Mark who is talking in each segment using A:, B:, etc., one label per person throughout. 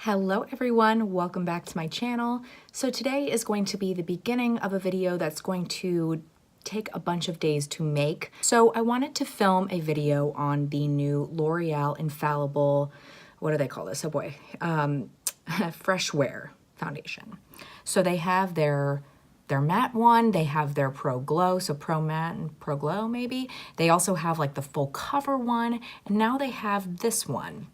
A: Hello everyone, welcome back to my channel. So today is going to be the beginning of a video that's going to take a bunch of days to make. So I wanted to film a video on the new L'Oreal Infallible, what do they call this? Oh boy, Fresh Wear foundation. So they have their matte one, they have their Pro Glow, so Pro Matte and Pro Glow maybe. They also have like the full cover one, and now they have this one.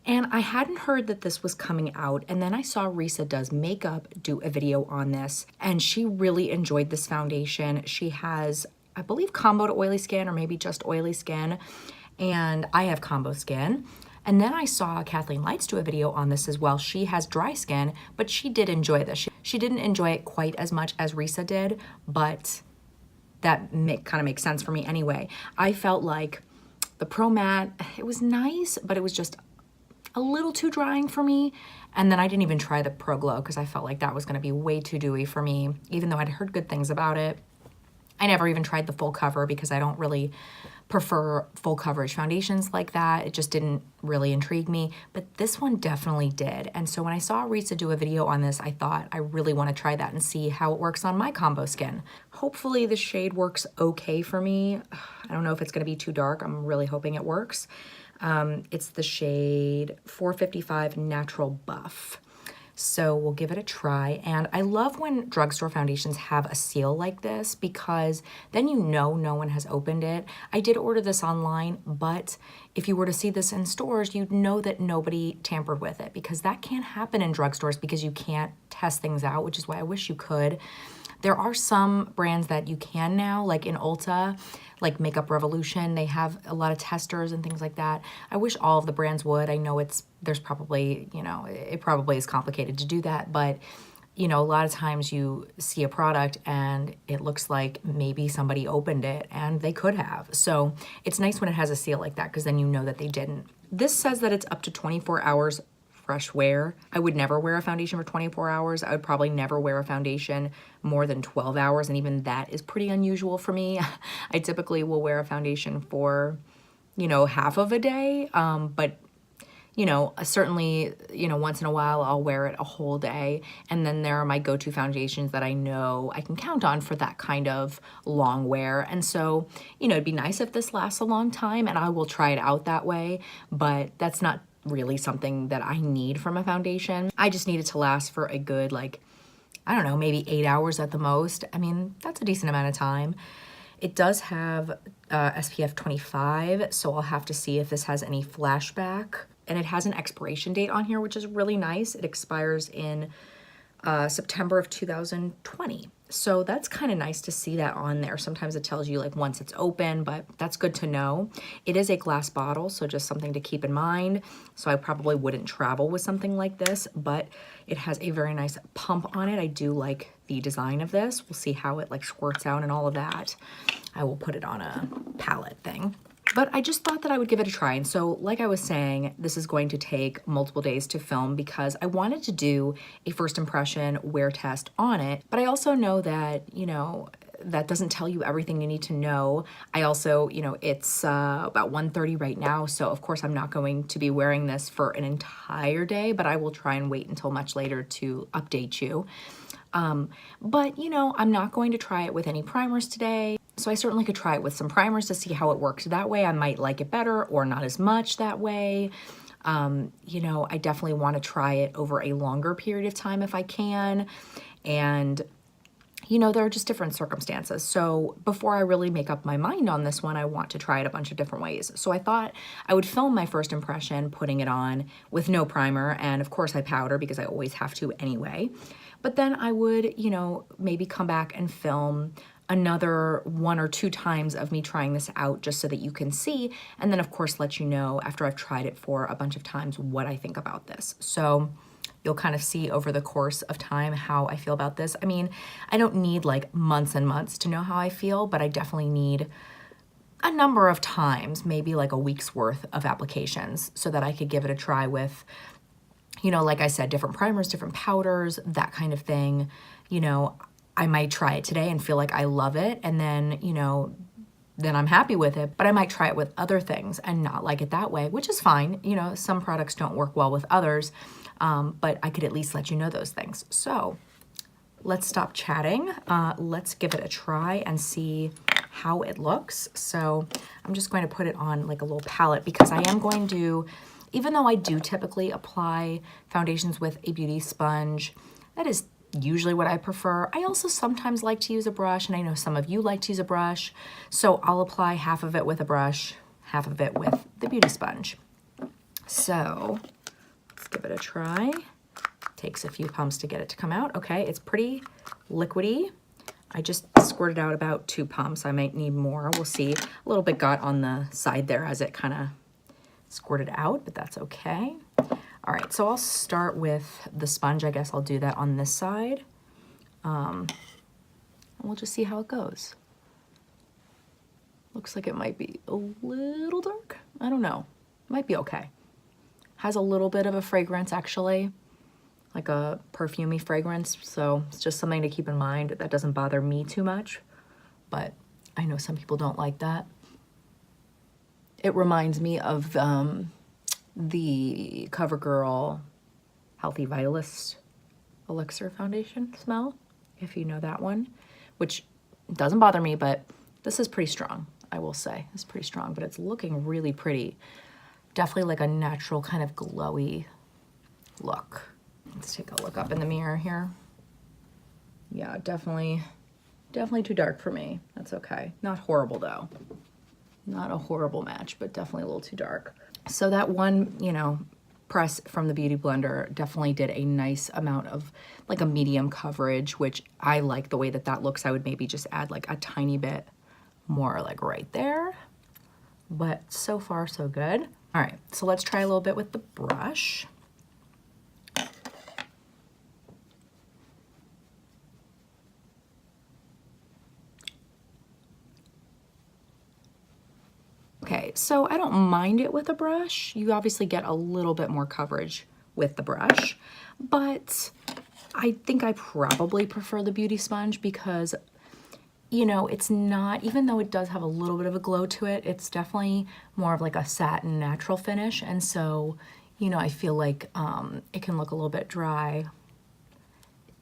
A: And I hadn't heard that this was coming out, and then I saw Risa Does Makeup do a video on this, and she really enjoyed this foundation. She has, I believe, combo to oily skin, or maybe just oily skin, and I have combo skin. And then I saw Kathleen Lights do a video on this as well. She has dry skin, but she did enjoy this. She didn't enjoy it quite as much as Risa did, but that kind of makes sense for me anyway. I felt like the Pro Matte, it was nice, but it was just a little too drying for me. And then I didn't even try the Pro Glow because I felt like that was going to be way too dewy for me, even though I'd heard good things about it. I never even tried the full cover because I don't really prefer full coverage foundations like that. It just didn't really intrigue me, but this one definitely did. And so when I saw Risa do a video on this, I thought I really want to try that and see how it works on my combo skin. Hopefully the shade works okay for me. I don't know if it's going to be too dark. I'm really hoping it works. It's the shade 455 Natural Buff. So we'll give it a try. And I love when drugstore foundations have a seal like this because then you know no one has opened it. I did order this online, but if you were to see this in stores, you'd know that nobody tampered with it because that can't happen in drugstores because you can't test things out, which is why I wish you could. There are some brands that you can now, like in Ulta, like Makeup Revolution, they have a lot of testers and things like that. I wish all of the brands would. I know there's probably, it probably is complicated to do that, but a lot of times you see a product and it looks like maybe somebody opened it and they could have. So it's nice when it has a seal like that because then you know that they didn't. This says that it's up to 24 hours fresh wear. I would never wear a foundation for 24 hours. I would probably never wear a foundation more than 12 hours, and even that is pretty unusual for me. I typically will wear a foundation for, half of a day, but certainly, once in a while I'll wear it a whole day. And then there are my go-to foundations that I know I can count on for that kind of long wear. And so, it'd be nice if this lasts a long time, and I will try it out that way, but that's not really something that I need from a foundation. I just need it to last for a good, I don't know, maybe 8 hours at the most. I mean, that's a decent amount of time. It does have SPF 25, so I'll have to see if this has any flashback. And it has an expiration date on here, which is really nice. It expires in September of 2020. So that's kind of nice to see that on there. Sometimes it tells you once it's open, but that's good to know. It is a glass bottle, so just something to keep in mind. So I probably wouldn't travel with something like this, but it has a very nice pump on it. I do like the design of this. We'll see how it squirts out and all of that. I will put it on a palette thing. But I just thought that I would give it a try. And so, like I was saying, this is going to take multiple days to film because I wanted to do a first impression wear test on it. But I also know that, that doesn't tell you everything you need to know. I also, it's about 1:30 right now. So, of course, I'm not going to be wearing this for an entire day, but I will try and wait until much later to update you. But, I'm not going to try it with any primers today. So I certainly could try it with some primers to see how it works that way. I might like it better or not as much that way. I definitely want to try it over a longer period of time if I can. And, there are just different circumstances. So before I really make up my mind on this one, I want to try it a bunch of different ways. So I thought I would film my first impression putting it on with no primer. And of course I powder because I always have to anyway. But then I would, maybe come back and film another 1 or 2 times of me trying this out just so that you can see, and then of course let you know after I've tried it for a bunch of times what I think about this. So you'll kind of see over the course of time how I feel about this. I mean, I don't need months and months to know how I feel, but I definitely need a number of times, maybe a week's worth of applications so that I could give it a try with, like I said, different primers, different powders, that kind of thing. I might try it today and feel like I love it, and then, then I'm happy with it, but I might try it with other things and not like it that way, which is fine. Some products don't work well with others, but I could at least let you know those things. So let's stop chatting. Let's give it a try and see how it looks. So I'm just going to put it on like a little palette because I am going to, even though I do typically apply foundations with a beauty sponge, that is usually what I prefer. I also sometimes like to use a brush, and I know some of you like to use a brush. So I'll apply half of it with a brush, half of it with the beauty sponge. So let's give it a try. Takes a few pumps to get it to come out. Okay, it's pretty liquidy. I just squirted out about 2 pumps. I might need more, we'll see. A little bit got on the side there as it kind of squirted out, but that's okay. All right, so I'll start with the sponge. I guess I'll do that on this side. And we'll just see how it goes. Looks like it might be a little dark. I don't know, might be okay. Has a little bit of a fragrance actually, like a perfumey fragrance. So it's just something to keep in mind. That doesn't bother me too much, but I know some people don't like that. It reminds me of the CoverGirl Healthy Vitalist Elixir Foundation smell, if you know that one, which doesn't bother me, but this is pretty strong, I will say. It's pretty strong, but it's looking really pretty. Definitely like a natural kind of glowy look. Let's take a look up in the mirror here. Yeah, definitely too dark for me. That's okay. Not horrible though. Not a horrible match, but definitely a little too dark. So that one, you know, press from the Beauty Blender definitely did a nice amount of like a medium coverage, which I like the way that that looks. I would maybe just add like a tiny bit more like right there, but so far so good. All right, so let's try a little bit with the brush. Okay, so I don't mind it with a brush. You obviously get a little bit more coverage with the brush, but I think I probably prefer the beauty sponge because, you know, it's not, even though it does have a little bit of a glow to it, it's definitely more of like a satin natural finish. And so, you know, I feel like it can look a little bit dry,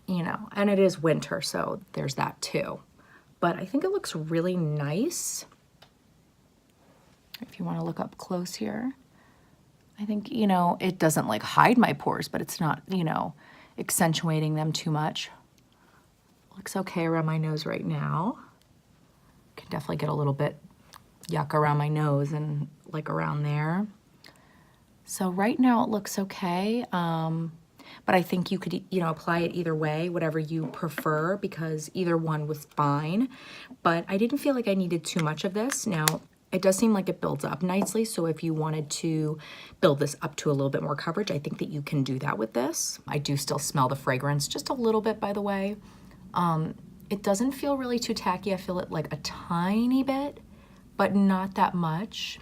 A: you know, and it is winter, so there's that too. But I think it looks really nice. If you want to look up close here, I think, you know, it doesn't like hide my pores, but it's not, you know, accentuating them too much. Looks okay around my nose right now. Can definitely get a little bit yuck around my nose and like around there. So right now it looks okay. But I think you could, you know, apply it either way, whatever you prefer, because either one was fine. But I didn't feel like I needed too much of this. Now, it does seem like it builds up nicely, so if you wanted to build this up to a little bit more coverage, I think that you can do that with this. I do still smell the fragrance just a little bit, by the way. It doesn't feel really too tacky. I feel it like a tiny bit, but not that much.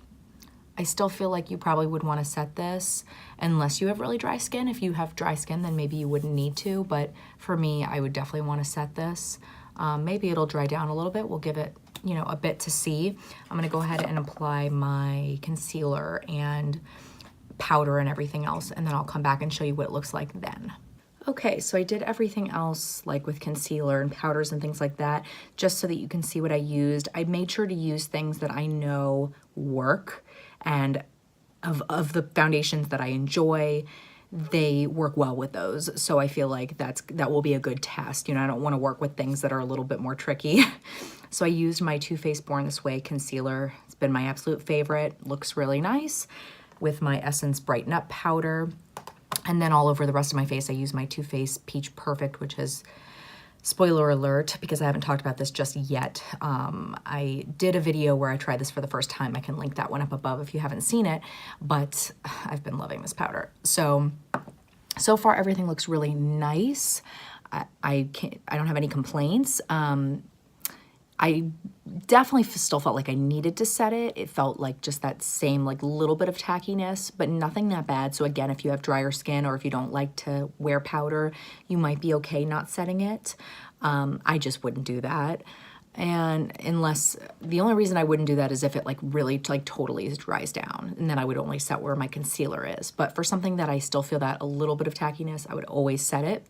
A: I still feel like you probably would want to set this unless you have really dry skin. If you have dry skin, then maybe you wouldn't need to, but for me, I would definitely want to set this. Maybe it'll dry down a little bit. We'll give it, you know, a bit to see. I'm gonna go ahead and apply my concealer and powder and everything else, and then I'll come back and show you what it looks like then. Okay, so I did everything else like with concealer and powders and things like that, just so that you can see what I used. I made sure to use things that I know work, and of the foundations that I enjoy, they work well with those. So I feel like that will be a good test. You know, I don't want to work with things that are a little bit more tricky. So I used my Too Faced Born This Way concealer. It's been my absolute favorite. Looks really nice, with my Essence Brighten Up powder. And then all over the rest of my face, I use my Too Faced Peach Perfect, which is, spoiler alert, because I haven't talked about this just yet. I did a video where I tried this for the first time. I can link that one up above if you haven't seen it, but I've been loving this powder. So far everything looks really nice. I don't have any complaints. I definitely still felt like I needed to set it. It felt like just that same like little bit of tackiness, but nothing that bad. So again, if you have drier skin or if you don't like to wear powder, you might be okay not setting it. I just wouldn't do that. And unless, the only reason I wouldn't do that is if it like really like totally dries down, and then I would only set where my concealer is. But for something that I still feel that a little bit of tackiness, I would always set it.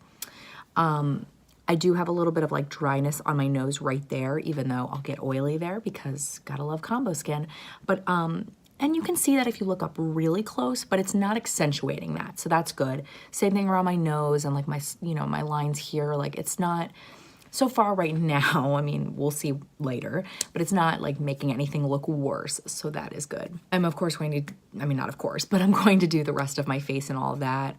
A: I do have a little bit of like dryness on my nose right there, even though I'll get oily there because gotta love combo skin. But, and you can see that if you look up really close, but it's not accentuating that. So that's good. Same thing around my nose and like my, you know, my lines here. Like it's not, so far right now, I mean, we'll see later, but it's not like making anything look worse. So that is good. I'm of course going to, I mean, not of course, but I'm going to do the rest of my face and all of that.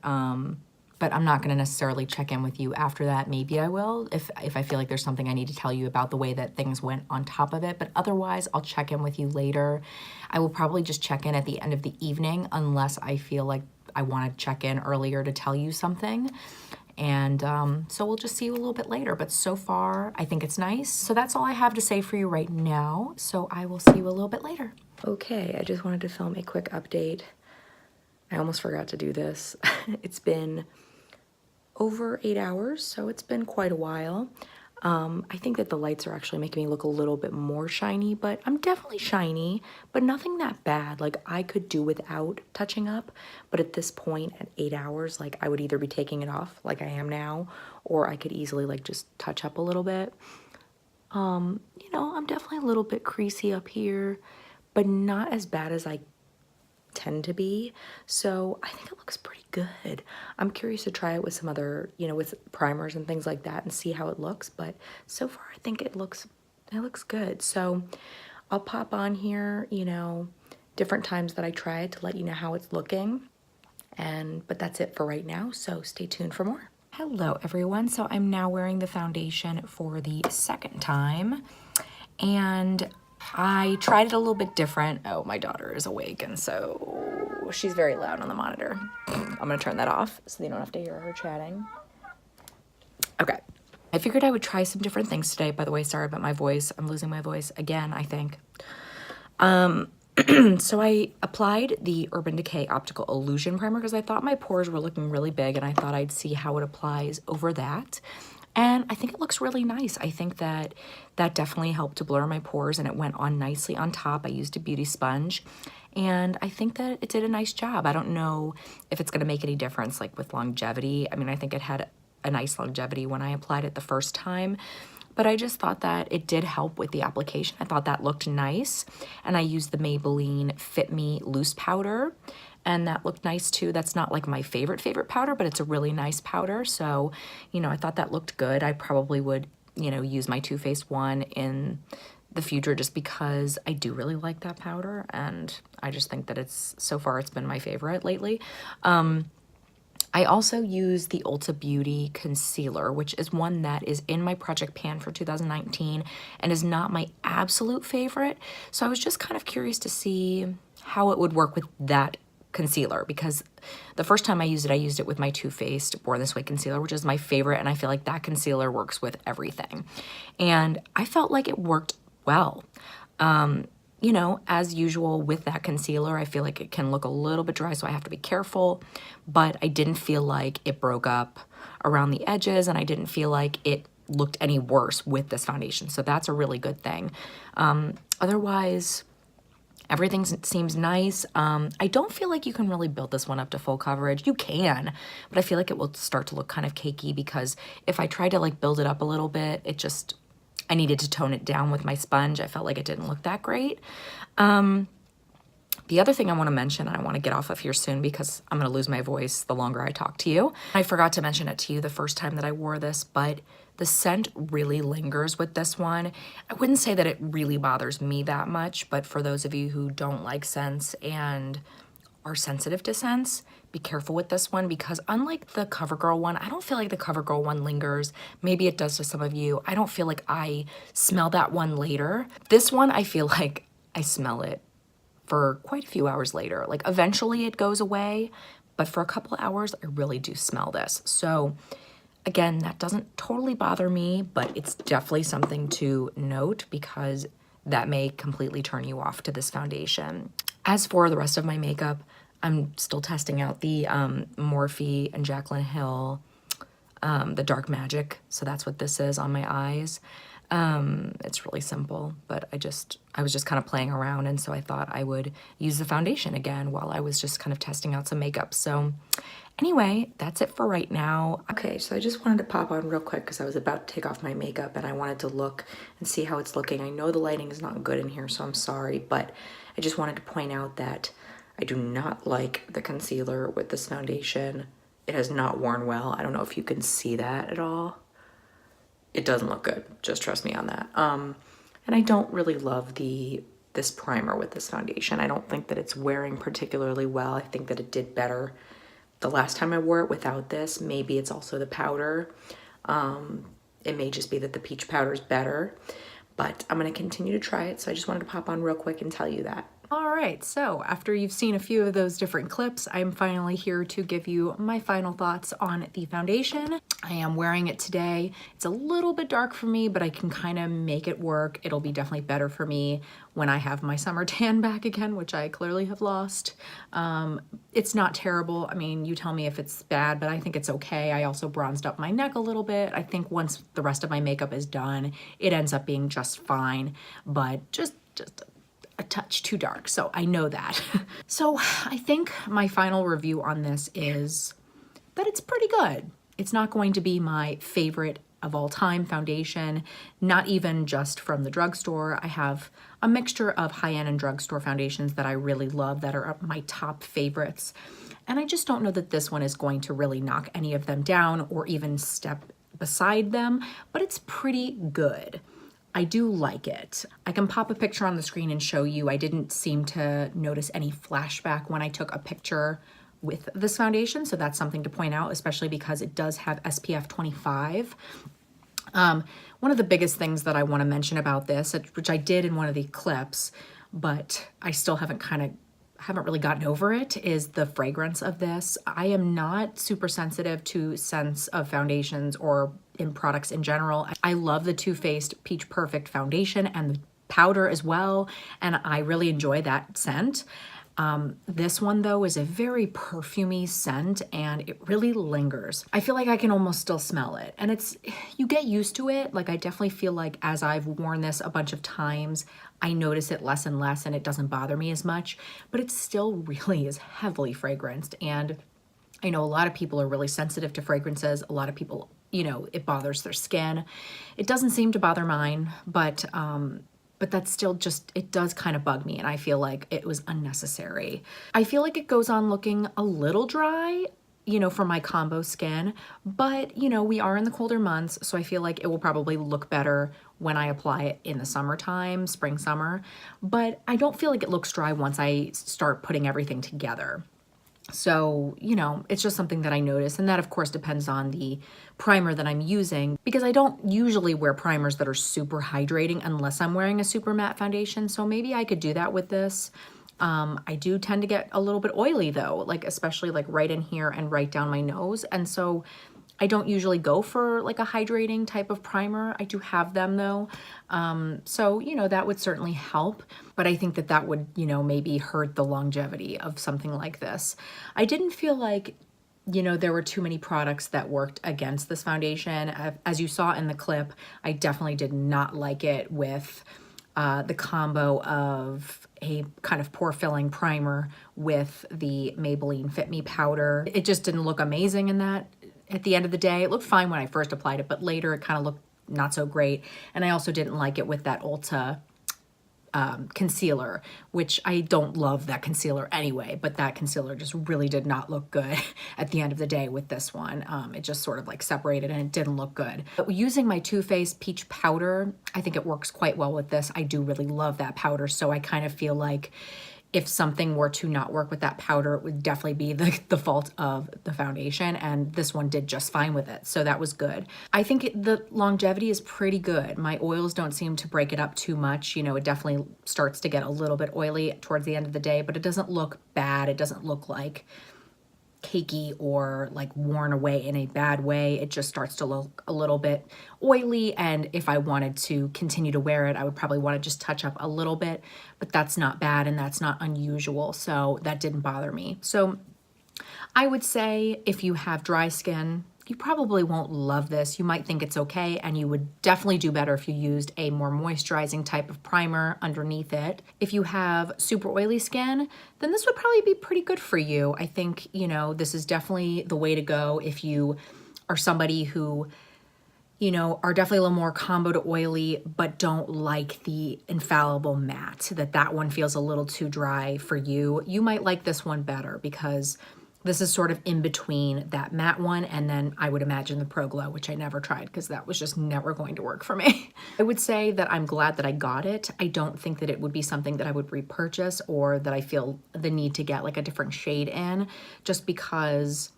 A: But I'm not going to necessarily check in with you after that. Maybe I will if I feel like there's something I need to tell you about the way that things went on top of it. But otherwise, I'll check in with you later. I will probably just check in at the end of the evening unless I feel like I want to check in earlier to tell you something. And so we'll just see you a little bit later. But so far, I think it's nice. So that's all I have to say for you right now. So I will see you a little bit later. Okay, I just wanted to film a quick update. I almost forgot to do this. It's been over 8 hours, so it's been quite a while. I think that the lights are actually making me look a little bit more shiny, but I'm definitely shiny, but nothing that bad. Like I could do without touching up, but at this point at 8 hours, like I would either be taking it off like I am now, or I could easily like just touch up a little bit. You know, I'm definitely a little bit creasy up here, but not as bad as I tend to be. So I think it looks pretty good. I'm curious to try it with some other, you know, with primers and things like that and see how it looks. But so far I think it looks good. So I'll pop on here, you know, different times that I try it to let you know how it's looking. But that's it for right now. So stay tuned for more. Hello everyone. So I'm now wearing the foundation for the second time. And I tried it a little bit different. Oh, my daughter is awake, and so she's very loud on the monitor. I'm gonna turn that off so you don't have to hear her chatting. Okay. I figured I would try some different things today. By the way, sorry about my voice. I'm losing my voice again, I think. So I applied the Urban Decay Optical Illusion Primer because I thought my pores were looking really big, and I thought I'd see how it applies over that. And I think it looks really nice. I think that that definitely helped to blur my pores, and it went on nicely on top. I used a beauty sponge, and I think that it did a nice job. I don't know if it's going to make any difference like with longevity. I mean, I think it had a nice longevity when I applied it the first time, but I just thought that it did help with the application. I thought that looked nice, and I used the Maybelline Fit Me Loose Powder, and that looked nice too. That's not like my favorite powder, but it's a really nice powder. So, you know, I thought that looked good. I probably would, you know, use my Too Faced one in the future just because I do really like that powder, and I just think that so far it's been my favorite lately. I also use the Ulta Beauty Concealer, which is one that is in my project pan for 2019 and is not my absolute favorite. So I was just kind of curious to see how it would work with that concealer, because the first time I used it with my Too Faced Born This Way concealer, which is my favorite, and I feel like that concealer works with everything. And I felt like it worked well. You know, as usual with that concealer, I feel like it can look a little bit dry, so I have to be careful, but I didn't feel like it broke up around the edges, and I didn't feel like it looked any worse with this foundation, so that's a really good thing. Otherwise, everything seems nice. I don't feel like you can really build this one up to full coverage. You can, but I feel like it will start to look kind of cakey because if I tried to like build it up a little bit, I needed to tone it down with my sponge. I felt like it didn't look that great. The other thing I want to mention, and I want to get off of here soon because I'm going to lose my voice the longer I talk to you. I forgot to mention it to you the first time that I wore this, but the scent really lingers with this one. I wouldn't say that it really bothers me that much, but for those of you who don't like scents and are sensitive to scents, be careful with this one because unlike the CoverGirl one, I don't feel like the CoverGirl one lingers. Maybe it does to some of you. I don't feel like I smell that one later. This one, I feel like I smell it for quite a few hours later. Like eventually it goes away, but for a couple of hours, I really do smell this. So again, that doesn't totally bother me, but it's definitely something to note because that may completely turn you off to this foundation. As for the rest of my makeup, I'm still testing out the Morphe and Jaclyn Hill, the Dark Magic. So that's what this is on my eyes. It's really simple, but I was just kind of playing around, and so I thought I would use the foundation again while I was just kind of testing out some makeup. So anyway, that's it for right now. Okay, so I just wanted to pop on real quick because I was about to take off my makeup and I wanted to look and see how it's looking. I know the lighting is not good in here, so I'm sorry, but I just wanted to point out that I do not like the concealer with this foundation. It has not worn well. I don't know if you can see that at all. It doesn't look good, just trust me on that. And I don't really love this primer with this foundation. I don't think that it's wearing particularly well. I think that it did better the last time I wore it without this. Maybe it's also the powder. It may just be that the peach powder is better, but I'm gonna continue to try it. So I just wanted to pop on real quick and tell you that. All right, so after you've seen a few of those different clips, I'm finally here to give you my final thoughts on the foundation. I am wearing it today. It's a little bit dark for me, but I can kind of make it work. It'll be definitely better for me when I have my summer tan back again, which I clearly have lost. It's not terrible. I mean, you tell me if it's bad, but I think it's okay. I also bronzed up my neck a little bit. I think once the rest of my makeup is done, it ends up being just fine, but just a touch too dark, so I know that. So I think my final review on this is that it's pretty good. It's not going to be my favorite of all time foundation, not even just from the drugstore. I have a mixture of high-end and drugstore foundations that I really love that are my top favorites. And I just don't know that this one is going to really knock any of them down or even step beside them, but it's pretty good. I do like it. I can pop a picture on the screen and show you. I didn't seem to notice any flashback when I took a picture with this foundation, so that's something to point out, especially because it does have SPF 25. One of the biggest things that I want to mention about this, which I did in one of the clips, but I still haven't really gotten over it, is the fragrance of this. I am not super sensitive to scents of foundations or in products in general. I love the Too Faced Peach Perfect foundation and the powder as well, and I really enjoy that scent. This one though is a very perfumey scent and it really lingers. I feel like I can almost still smell it, and you get used to it. Like I definitely feel like as I've worn this a bunch of times, I notice it less and less and it doesn't bother me as much, but it still really is heavily fragranced. And I know a lot of people are really sensitive to fragrances. A lot of people, you know, it bothers their skin. It doesn't seem to bother mine, but that's still just, it does kind of bug me, and I feel like it was unnecessary. I feel like it goes on looking a little dry, you know, for my combo skin, but you know, we are in the colder months, so I feel like it will probably look better when I apply it in the summertime, spring, summer, but I don't feel like it looks dry once I start putting everything together. So, you know, it's just something that I notice, and that of course depends on the primer that I'm using, because I don't usually wear primers that are super hydrating unless I'm wearing a super matte foundation, so maybe I could do that with this. I do tend to get a little bit oily though, like especially like right in here and right down my nose, and so I don't usually go for like a hydrating type of primer. I do have them though. So, you know, that would certainly help, but I think that that would, you know, maybe hurt the longevity of something like this. I didn't feel like, you know, there were too many products that worked against this foundation. As you saw in the clip, I definitely did not like it with the combo of a kind of pore filling primer with the Maybelline Fit Me powder. It just didn't look amazing in that. At the end of the day, it looked fine when I first applied it, but later it kind of looked not so great. And I also didn't like it with that Ulta concealer, which I don't love that concealer anyway, but that concealer just really did not look good at the end of the day with this one. It just sort of like separated and it didn't look good. But using my Too Faced Peach powder, I think it works quite well with this. I do really love that powder, so I kind of feel like if something were to not work with that powder, it would definitely be the fault of the foundation, and this one did just fine with it, so that was good. I think the longevity is pretty good. My oils don't seem to break it up too much. You know, it definitely starts to get a little bit oily towards the end of the day, but it doesn't look bad. It doesn't look like cakey or like worn away in a bad way. It just starts to look a little bit oily, and if I wanted to continue to wear it, I would probably want to just touch up a little bit, but that's not bad and that's not unusual, so that didn't bother me. So I would say if you have dry skin, You probably won't love this. You might think it's okay, and you would definitely do better if you used a more moisturizing type of primer underneath it. If you have super oily skin, then this would probably be pretty good for you. I think, you know, this is definitely the way to go if you are somebody who, you know, are definitely a little more combo to oily, but don't like the Infallible matte, that one feels a little too dry for you. You might like this one better because this is sort of in between that matte one and then I would imagine the Pro Glow, which I never tried because that was just never going to work for me. I would say that I'm glad that I got it. I don't think that it would be something that I would repurchase or that I feel the need to get like a different shade in, just because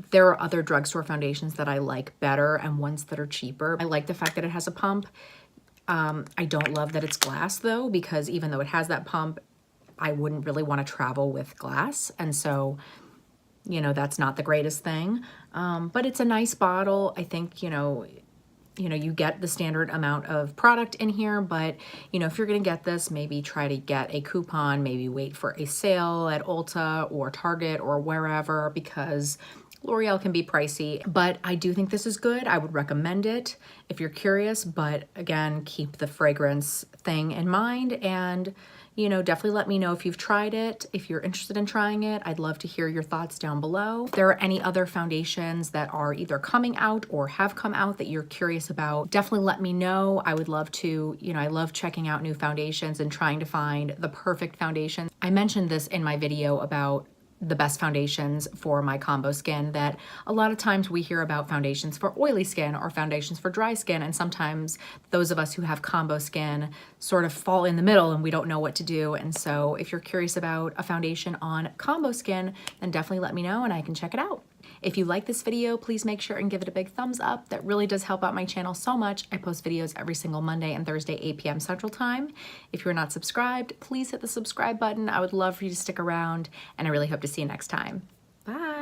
A: there are other drugstore foundations that I like better and ones that are cheaper. I like the fact that it has a pump. I don't love that it's glass though, because even though it has that pump, I wouldn't really want to travel with glass. And so, you know, that's not the greatest thing. But it's a nice bottle. I think, you know, you get the standard amount of product in here, but, you know, if you're going to get this, maybe try to get a coupon, maybe wait for a sale at Ulta or Target or wherever, because L'Oreal can be pricey, but I do think this is good. I would recommend it if you're curious, but again, keep the fragrance thing in mind and, you know, definitely let me know if you've tried it. If you're interested in trying it, I'd love to hear your thoughts down below. If there are any other foundations that are either coming out or have come out that you're curious about, definitely let me know. I would love to, you know, I love checking out new foundations and trying to find the perfect foundation. I mentioned this in my video about the best foundations for my combo skin, that a lot of times we hear about foundations for oily skin or foundations for dry skin, and sometimes those of us who have combo skin sort of fall in the middle and we don't know what to do. And so if you're curious about a foundation on combo skin, then definitely let me know and I can check it out. If you like this video, please make sure and give it a big thumbs up. That really does help out my channel so much. I post videos every single Monday and Thursday, 8 p.m. Central Time. If you're not subscribed, please hit the subscribe button. I would love for you to stick around, and I really hope to see you next time. Bye.